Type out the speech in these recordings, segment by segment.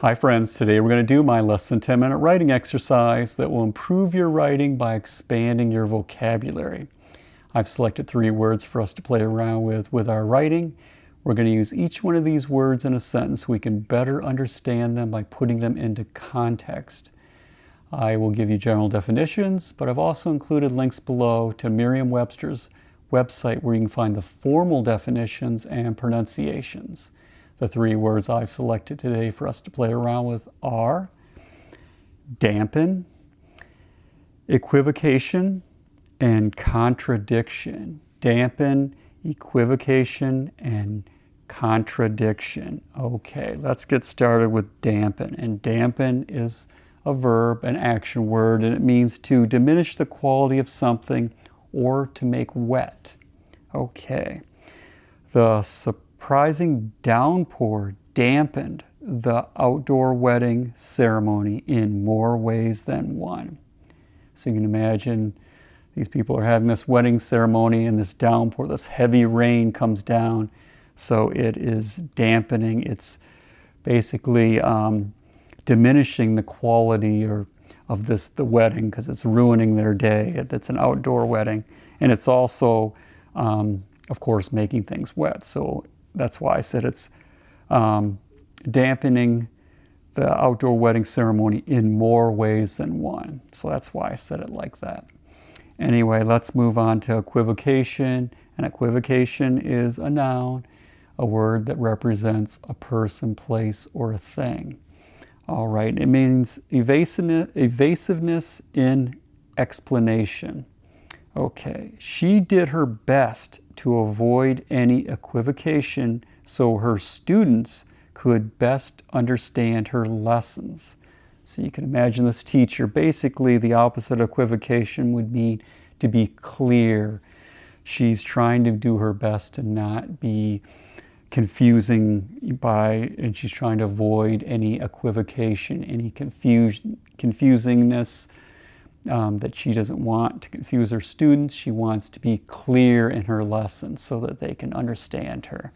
Hi friends, today we're going to do my less than 10-minute writing exercise that will improve your writing by expanding your vocabulary. I've selected 3 words for us to play around with our writing. We're going to use each one of these words in a sentence so we can better understand them by putting them into context. I will give you general definitions, but I've also included links below to Merriam-Webster's website where you can find the formal definitions and pronunciations. The 3 words I've selected today for us to play around with are dampen, equivocation, and contradiction. Dampen, equivocation, and contradiction. Okay, let's get started with dampen. And dampen is a verb, an action word, and it means to diminish the quality of something or to make wet. Okay. The surprising downpour dampened the outdoor wedding ceremony in more ways than one. So you can imagine these people are having this wedding ceremony and this downpour, this heavy rain comes down. So it is dampening. It's basically diminishing the quality of the wedding because it's ruining their day. It's an outdoor wedding. And it's also, of course, making things wet. So that's why I said it's dampening the outdoor wedding ceremony in more ways than one. So that's why I said it like that. Anyway, let's move on to equivocation. And equivocation is a noun, a word that represents a person, place, or a thing. All right, it means evasiveness in explanation. Okay, she did her best to avoid any equivocation so her students could best understand her lessons. So you can imagine this teacher, basically the opposite of equivocation would mean to be clear. She's trying to do her best to not be confusing and she's trying to avoid any equivocation, any confusingness, that she doesn't want to confuse her students. She wants to be clear in her lessons so that they can understand her.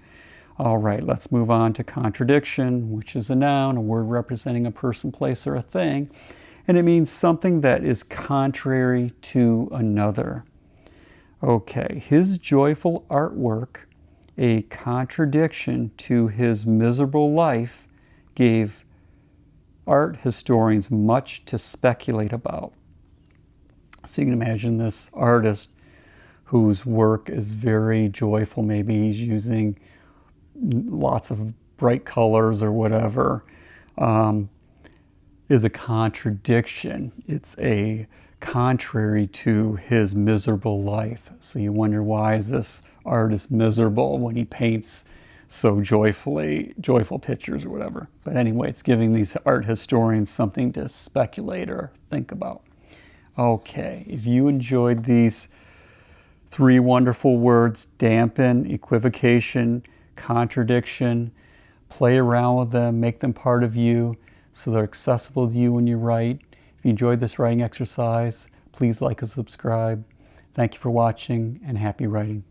All right, let's move on to contradiction, which is a noun, a word representing a person, place, or a thing. And it means something that is contrary to another. Okay, his joyful artwork, a contradiction to his miserable life, gave art historians much to speculate about. So you can imagine this artist whose work is very joyful. Maybe he's using lots of bright colors or whatever, is a contradiction. It's a contrary to his miserable life. So you wonder, why is this artist miserable when he paints so joyful pictures or whatever? But anyway, it's giving these art historians something to speculate or think about. Okay, if you enjoyed these 3 wonderful words, dampen, equivocation, contradiction, play around with them, make them part of you so they're accessible to you when you write. If you enjoyed this writing exercise, please like and subscribe. Thank you for watching and happy writing.